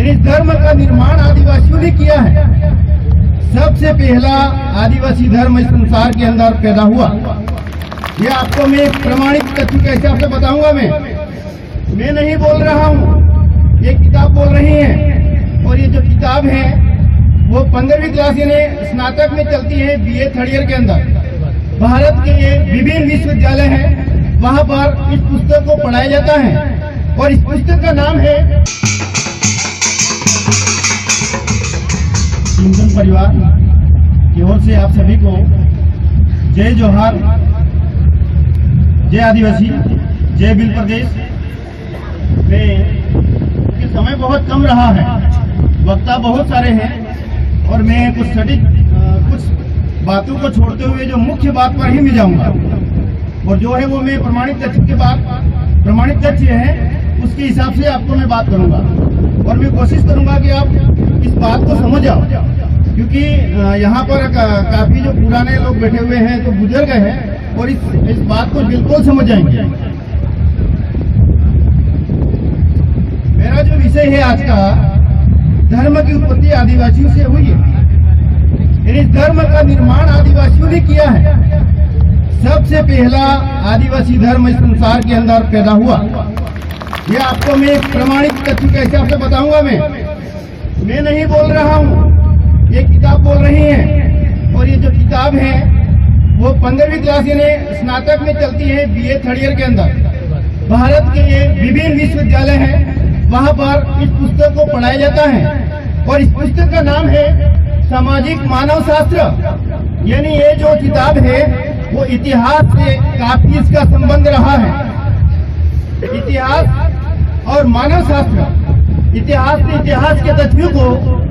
इस धर्म का निर्माण आदिवासियों ने किया है। सबसे पहला आदिवासी धर्म इस संसार के अंदर पैदा हुआ। ये आपको मैं प्रमाणित तथ्य के हिसाब से बताऊंगा। मैं नहीं बोल रहा हूँ, ये किताब बोल रही है। और ये जो किताब है वो 15वीं क्लास यानी स्नातक में चलती है, BA थर्ड ईयर के अंदर। भारत के ये विभिन्न विश्वविद्यालय हैं, वहाँ पर इस पुस्तक को पढ़ाया जाता है। और इस पुस्तक का नाम है चिंतन परिवार की ओर से आप सभी को जय जोहार, जय आदिवासी, जय भील प्रदेश। में समय बहुत कम रहा है, वक्ता बहुत सारे हैं और मैं कुछ सटीक कुछ बातों को छोड़ते हुए जो मुख्य बात पर ही मैं जाऊंगा। और जो है वो मैं प्रमाणित तथ्य है उसके हिसाब से आपको मैं बात करूंगा। और मैं कोशिश करूंगा कि आप इस बात को समझ आओ, क्योंकि यहाँ पर काफी जो पुराने लोग बैठे हुए हैं तो बुजुर्ग हैं और इस बात को बिल्कुल समझ जाएंगे। मेरा जो विषय है आज का, धर्म की उत्पत्ति आदिवासियों से हुई है। इस धर्म का निर्माण आदिवासियों ने किया है। सबसे पहला आदिवासी धर्म इस संसार के अंदर पैदा हुआ। ये आपको मैं प्रमाणित तथ्य के हिसाब से बताऊंगा। मैं नहीं बोल रहा हूँ, ये किताब बोल रही है। और ये जो किताब है वो 15वीं क्लास यानी स्नातक में चलती है, BA थर्ड ईयर के अंदर। भारत के ये विभिन्न विश्वविद्यालय हैं, वहाँ पर इस पुस्तक को पढ़ाया जाता है। और इस पुस्तक का नाम है सामाजिक मानव शास्त्र। यानी ये जो किताब है वो इतिहास से काफी इसका संबंध रहा है। इतिहास और मानव शास्त्र, इतिहास ने इतिहास के तथ्यों को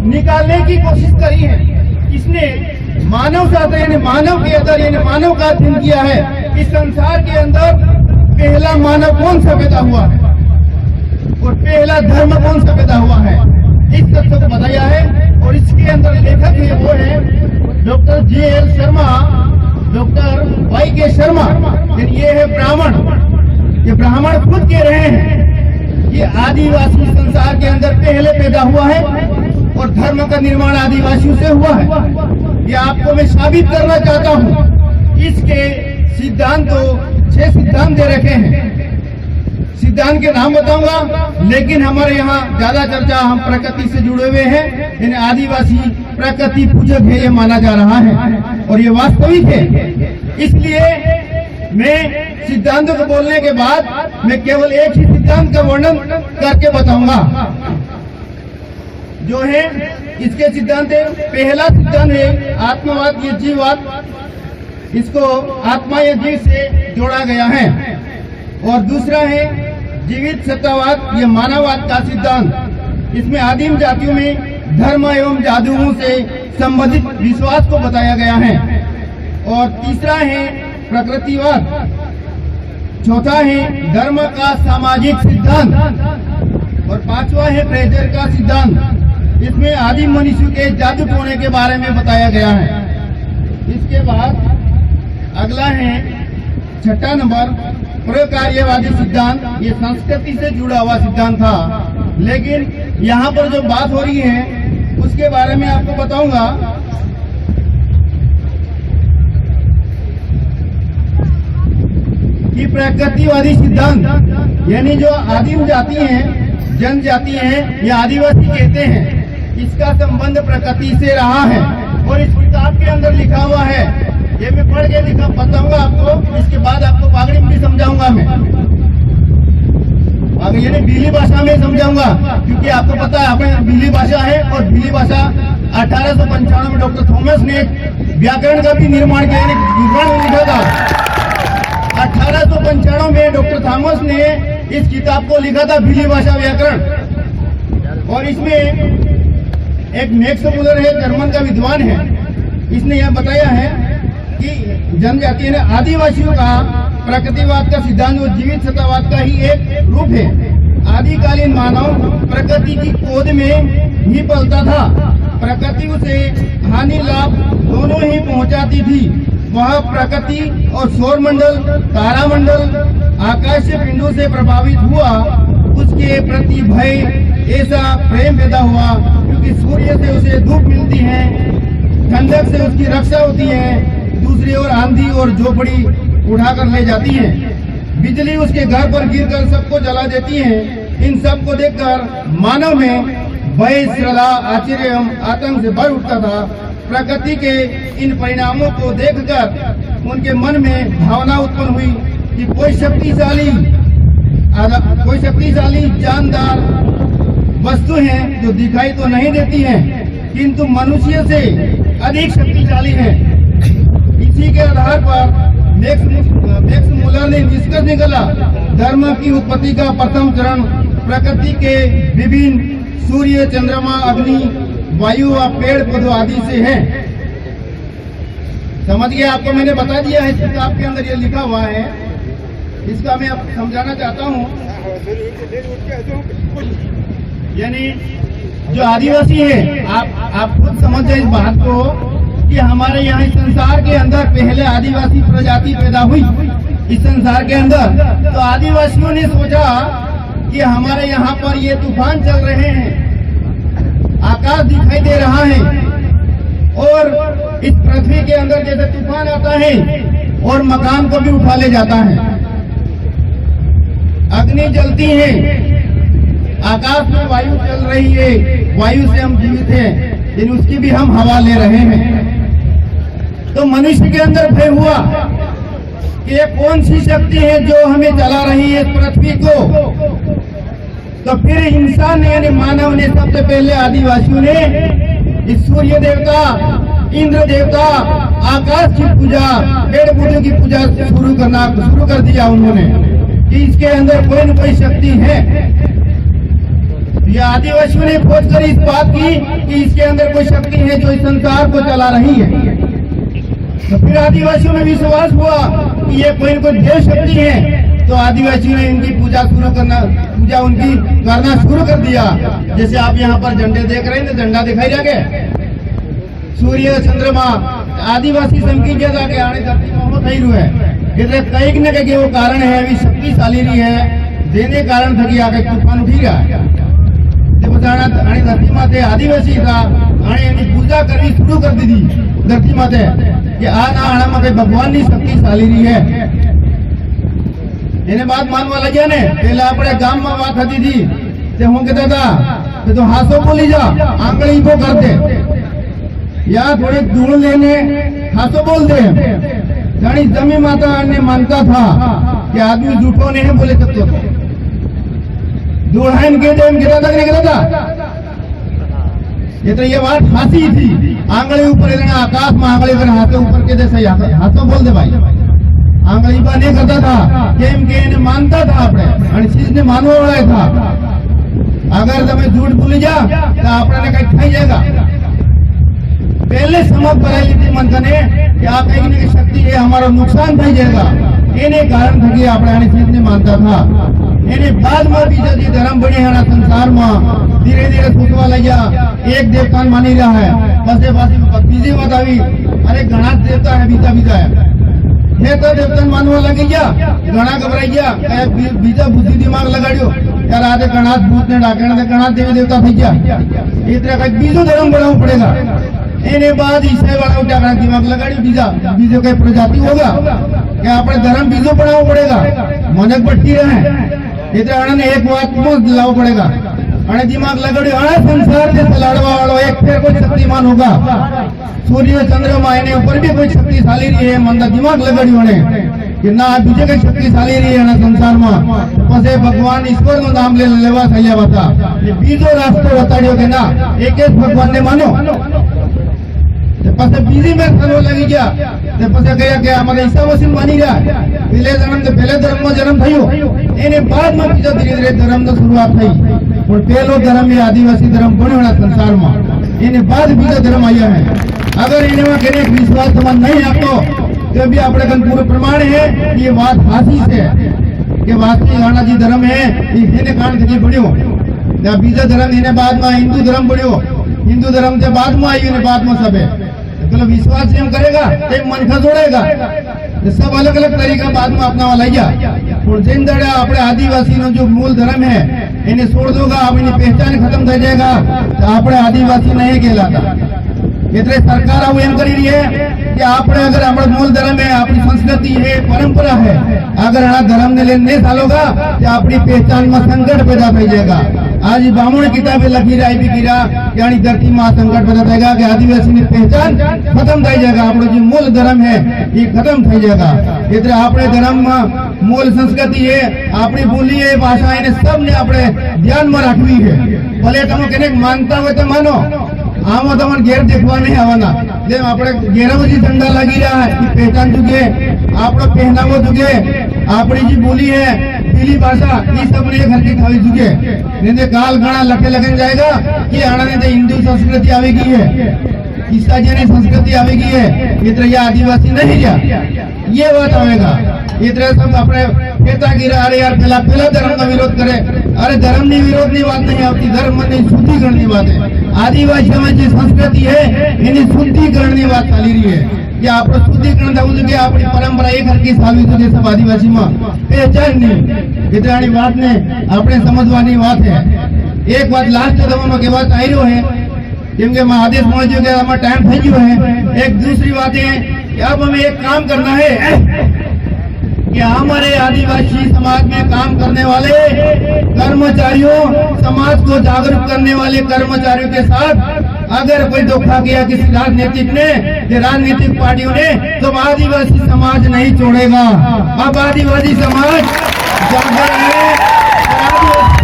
निकालने की कोशिश करी है। इसने मानव शास्त्र यानी मानव के अंदर यानी मानव का अध्ययन किया है। इस संसार के अंदर पहला मानव कौन सा पैदा हुआ है और पहला धर्म कौन सा पैदा हुआ है, इस तथ्य को बताया है। और इसके अंदर लेखक है वो है doctor JL Sharma, doctor YK Sharma. ये है ब्राह्मण। ये ब्राह्मण खुद कह रहे हैं कि आदिवासी संसार के अंदर पहले पैदा हुआ है और धर्म का निर्माण आदिवासियों से हुआ है। ये आपको मैं साबित करना चाहता हूँ। इसके सिद्धांत तो 6 सिद्धांत दे रखे हैं। सिद्धांत के नाम बताऊंगा, लेकिन हमारे यहाँ ज्यादा चर्चा हम प्रकृति से जुड़े हुए हैं। यानी आदिवासी प्रकृति पूजक है, ये माना जा रहा है और ये वास्तविक है। इसलिए मैं सिद्धांतों को बोलने के बाद मैं केवल एक ही सिद्धांत का वर्णन करके बताऊंगा, जो है इसके सिद्धांत है। पहला सिद्धांत है आत्मवाद या जीववाद। इसको आत्मा या जीव से जोड़ा गया है। और दूसरा है जीवित सत्तावाद, ये मानववाद का सिद्धांत। इसमें आदिम जातियों में धर्म एवं जादुओं से संबंधित विश्वास को बताया गया है। और तीसरा है प्रकृतिवाद। चौथा है धर्म का सामाजिक सिद्धांत। और पांचवा है फ्रेजर का सिद्धांत। इसमें आदिम मनुष्य के जादू टोने के बारे में बताया गया है। इसके बाद अगला है 6ठा नंबर प्रकार्यवादी सिद्धांत। ये संस्कृति से जुड़ा हुआ सिद्धांत था, लेकिन यहाँ पर जो बात हो रही है उसके बारे में आपको बताऊंगा। कि प्रकृतिवादी सिद्धांत यानी जो आदिम जाति हैं, जनजाति हैं या आदिवासी कहते हैं, इसका संबंध प्रकृति से रहा है। और इस किताब के अंदर लिखा हुआ है, ये मैं पढ़ के लिखा बताऊंगा आपको। इसके बाद आपको बागड़ी में भी समझाऊंगा। मैं आगे यानी भीली भाषा में समझाऊंगा, क्योंकि आपको पता है अपने भीली भाषा है। और भीली भाषा 1895 में डॉक्टर थॉमस ने व्याकरण का भी निर्माण किया, विवरण लिखा था। 1895 में डॉक्टर थॉमस ने इस किताब को लिखा था, भीली भाषा व्याकरण। और इसमें एक मैक्स मुलर है, जर्मन का विद्वान है, इसने यह बताया है कि जनजाति ने आदिवासियों का प्रकृतिवाद का सिद्धांत वो जीवित सत्तावाद का ही एक रूप है। आदिकालीन मानव प्रकृति की गोद में ही पलता था। प्रकृति उसे हानि लाभ दोनों ही पहुंचाती थी। वह प्रकृति और सौरमंडल, तारामंडल, आकाशीय पिंडों से प्रभावित हुआ। उसके प्रति भय, ऐसा प्रेम पैदा हुआ, क्योंकि सूर्य से उसे धूप मिलती है, ठंडक से उसकी रक्षा होती है, दूसरी ओर आंधी और झोपड़ी उठाकर ले जाती है, बिजली उसके घर पर गिरकर सबको जला देती है। इन सब को देखकर मानव में भय, श्रद्धा, आश्चर्य एवं आतंक से भर उठता था। प्रकृति के इन परिणामों को देखकर उनके मन में भावना उत्पन्न हुई कि कोई शक्तिशाली जानदार वस्तु है जो दिखाई तो नहीं देती है, किंतु मनुष्य से अधिक शक्तिशाली है। इसी के आधार पर मैक्स मुलर ने निष्कर्ष निकाला, धर्म की उत्पत्ति का प्रथम चरण प्रकृति के विभिन्न सूर्य, चंद्रमा, अग्नि, वायु व पेड़ पौधों आदि से है। समझ गया? आपको मैंने बता दिया है, किताब के अंदर ये लिखा हुआ है, इसका मैं अब समझाना चाहता हूँ। यानी जो आदिवासी है, आप खुद समझ जाए इस बात को कि हमारे यहाँ इस संसार के अंदर पहले आदिवासी प्रजाति पैदा हुई इस संसार के अंदर। तो आदिवासियों ने सोचा कि हमारे यहाँ पर ये तूफान चल रहे हैं, आकाश दिखाई दे रहा है, और इस पृथ्वी के अंदर जैसे तूफान आता है और मकान को भी उठा ले जाता है, अग्नि जलती है, आकाश में वायु चल रही है, वायु से हम जीवित हैं, लेकिन उसकी भी हम हवा ले रहे हैं। तो मनुष्य के अंदर भय हुआ कि ये कौन सी शक्ति है जो हमें जला रही है इस पृथ्वी को। तो फिर इंसान ने यानी मानव ने सबसे पहले आदिवासियों ने इस सूर्य देवता, इंद्र देवता, आकाश की पूजा, पेड़ पौधों की पूजा शुरू कर दिया उन्होंने कि इसके अंदर कोई न कोई शक्ति है। ये आदिवासियों ने खोज कर इस बात की कि इसके अंदर कोई शक्ति है जो इस संसार को चला रही है। तो फिर आदिवासियों में विश्वास हुआ कि ये कोई न कोई देव शक्ति है। तो आदिवासियों ने इनकी पूजा उनकी करना शुरू कर दिया। जैसे आप यहाँ पर झंडे देख रहे हैं, तो झंडा दिखाई जाके सूर्य, चंद्रमा, आदिवासी समकी जगह के आने धरती में થઈ રહ્યું है। એટલે કંઈક ને કંઈક એવો કારણ है, એવી શક્તિશાળી રહી है, જેને કારણ થકી આ કંઈક તૂફાન ઉઠી ગયા। તે બધાના આની ધરતી માથે આદિવાસી હતા, આણે એની પૂજા કરવી શરૂ કરી દીધી ધરતી માથે કે આ ના આણામાં કઈ ભગવાનની શક્તિશાળી રહી है। એને બાદ માનવા લાગ્યા ને। પહેલા આપણે ગામમાં વાત હતી હતી તે હું કહેતા હતા કે તું હાસો બોલી जा, આંગળી ઊભો કર દે, या थोड़े धूल लेने हाथों बोल दे। जानी जमी माता ने मानता था कि आदमी झूठो नहीं है बोले तब तो दूल्हन के टाइम गिरा था कि नहीं गिरा था। ये तो ये बात फांसी थी, आंगली ऊपर लेना, आकाश में आंगली कर हाथों ऊपर के जैसे हाथों बोल दे भाई, आंगली पर नहीं करता था। केम के ने मानता था अपने चीज ने मानवा वाला था। अगर તમે झूठ बोली जा तो अपने कहीं खाई जाएगा। पहले समझ कराई थी मनकने कि आ कहीं न कहीं शक्ति है, हमारा नुकसान થઈ जाएगा। એને કારણ થકી આપણે આની ચીજને માનતા था। એને બાદમાં બીજા જે ધર્મ બની है સંસારમાં ધીરે ધીરે છૂટવા લાગ્યા। એક દેવતાને માની રહ્યા है, પાસે પાસે બીજી વાત આવી, અરે ઘણા દેવતા है, બીજા है, ये तो देवताને માનવા લાગી ગયા। ઘણા ગભરાઈ ગયા, બીજા બુદ્ધિ દિમાગ લગાડ્યો, यार આજે ઘણા ભૂત ને ડાકણ ને ઘણા દેવી દેવતા થઈ ગયા, એટલે કઈ બીજો ધર્મ બનાવવું પડેगा। एने बाद ईसाई वाला उठाकर दिमाग लगाड़ी बीजो कई प्रजाति होगा क्या अपने धर्म बीजो बनाना पड़ेगा। मनक भटकी रहे इतने एक बात में लाव पड़ेगा। दिमाग लगाड़ी संसार से चलाड़वा वालों एक फिर कोई शक्तिमान होगा। सूर्य चंद्रमा एने ऊपर भी कोई शक्तिशाली रही है, मंदा दिमाग लगाड़ी होने कि ना बीजे कई शक्तिशाली रही है ना संसार में। पसे भगवान ईश्वर नो नाम ले लेवा થઈ ગયા હતા। बीजो रास्तो बताड़ियो के ना एक भगवान ने मानो। પછી બીજી મેં થવા લાગી ગયા, તે પછી ગયા કે અમારે ઈસા મસીહ માની ગયા। પહેલે ધર્મમાં જન્મ થયો, એને બાદમાં બીજો ધીરે ધીરે ધર્મનો શરૂઆત થઈ। પણ પહેલો ધર્મ એ આદિવાસી ધર્મ બન્યો ના સંસારમાં, એને બાદ બીજો ધર્મ આવ્યા है। अगर इनमें कने विश्वास તમારે नहीं આપતો तो भी આપણે કન પૂરો પ્રમાણ है ये बात हासी से कि वास्तविक गानाजी धर्म है એને કારણ થી બન્યો। ત્યાં બીજો ધર્મ એને બાદમાં हिंदू धर्म बन्यो, हिंदू धर्म से बाद में आई बाद में सब है। तो विश्वास एम करेगा, मन खा जोड़ेगा, सब अलग अलग तरीका बाद में अपना वाला પણ જેમ દાડે આપણે આદિવાસીનો જો મૂળ ધર્મ है એને છોડ दोगा આપણી પહેચાન ખતમ થઈ जाएगा તો આપણે આદિવાસી નહીં કહેલાતા। એટલે સરકાર આવું એમ કરી રહી है कि આપણે अगर આપણો મૂળ ધર્મ है, આપણી સંસ્કૃતિ है, परंपरा है, अगर આ ધર્મને લઈને નહીં ચાલોगा तो આપણી પહેચાનમાં સંકટ पैदा થઈ जाएगा। आज बामण किताबें लखी रही भी गिरा यानी धरती में संकट पैदा थेगा कि आदिवासी की पहचान खत्म थी जाएगा, आपनो जो मूल धर्म है ये खत्म थी जाएगा। એટલે આપણે ધર્મ में मूल संस्कृति है, अपनी बोली है, भाषा है, सब ने अपने ध्यान में रखवी है। भले तमे केने मानता हो तो मानो, आम तमने घेर देखवा नहीं आवाना। जेम આપણે घेराમાં जी झंडा लगी रहा है कि पहचान चुके, आपनो पहनावो चुके, अपनी जी बोली है, पीली भाषा ये सब ने घर की खावी चुके। नहीं काल घना लखे लगन जाएगा कि आना ने हिंदू संस्कृति आवेगी है, ईसाई संस्कृति आवेगी है, इतना ये आदिवासी नहीं जा ये बात आवेगा। इतने सब अपने कहता गिरा अरे यार पहला धर्म का विरोध करे, अरे धर्म की विरोध की बात नहीं आती, धर्म नहीं शुद्धिकरण की बात है। आदिवासी में जो संस्कृति है इन्हें शुद्धिकरण की बात चली रही है कि आप शुद्धिकरण થવું જોઈએ, આપણી પરંપરા એક હરકી સાવી જોઈએ सब आदिवासी में पहचान नहीं। इतनी बात ने આપણે समझवानी बात है। एक बात लास्ट दवा में कहवा आई रही है क्योंकि मैं आदेश पहुंच गया, हमारा टाइम थी गयो है। एक दूसरी बात है कि अब हमें एक काम करना है कि हमारे आदिवासी समाज में काम करने वाले कर्मचारियों, समाज को जागरूक करने वाले कर्मचारियों के साथ अगर कोई धोखा किया किसी राजनीतिक ने या राजनीतिक पार्टियों ने तो आदिवासी समाज नहीं छोड़ेगा। अब आदिवासी समाज जागर है,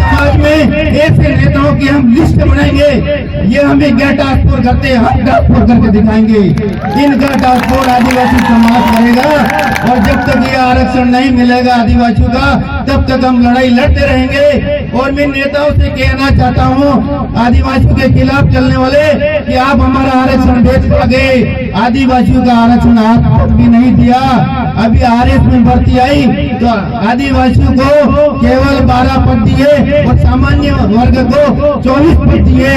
समाज में ऐसे नेताओं की हम लिस्ट बनाएंगे, ये हमें क्या टास्क फोर्स करते हैं, हम टास्क फोर्स करके दिखाएंगे। इनका टास्क फोर्स आदिवासी समाज करेगा और जब तक ये आरक्षण नहीं मिलेगा आदिवासियों का तब तक हम लड़ाई लड़ते रहेंगे। और मैं नेताओं से कहना चाहता हूँ आदिवासियों के खिलाफ चलने वाले कि आप हमारा आरक्षण बेच पागे, आदिवासियों का आरक्षण आज तक भी नहीं दिया। अभी आरएस में भर्ती आई तो आदिवासियों को केवल 12 पद दिए और सामान्य वर्ग को 24 पद दिए,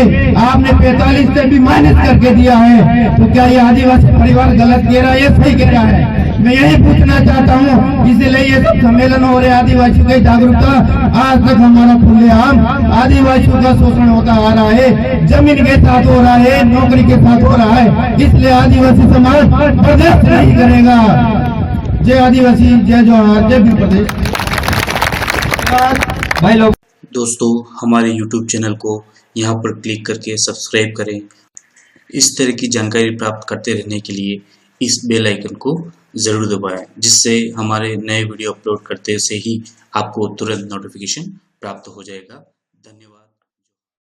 आपने 45 से भी माइनस करके दिया है। तो क्या ये आदिवासी परिवार गलत कह रहा है या सही कह रहा है? मैं यही पूछना चाहता हूँ, इसीलिए ये सब सम्मेलन हो रहे आदिवासियों की जागरूकता। आज तक हमारा खुलेआम आदिवासियों का शोषण होता आ रहा है, जमीन के साथ हो रहा है, नौकरी के साथ हो रहा है, इसलिए आदिवासी समाज बर्दाश्त नहीं करेगा। जय आदिवासी, जय जोहार, जय भी प्रदेश। भाई लोग दोस्तों हमारे YouTube चैनल को यहाँ पर क्लिक करके सब्सक्राइब करें। इस तरह की जानकारी प्राप्त करते रहने के लिए इस बेल आइकन को ज़रूर दबाएं, जिससे हमारे नए वीडियो अपलोड करते से ही आपको तुरंत नोटिफिकेशन प्राप्त हो जाएगा। धन्यवाद।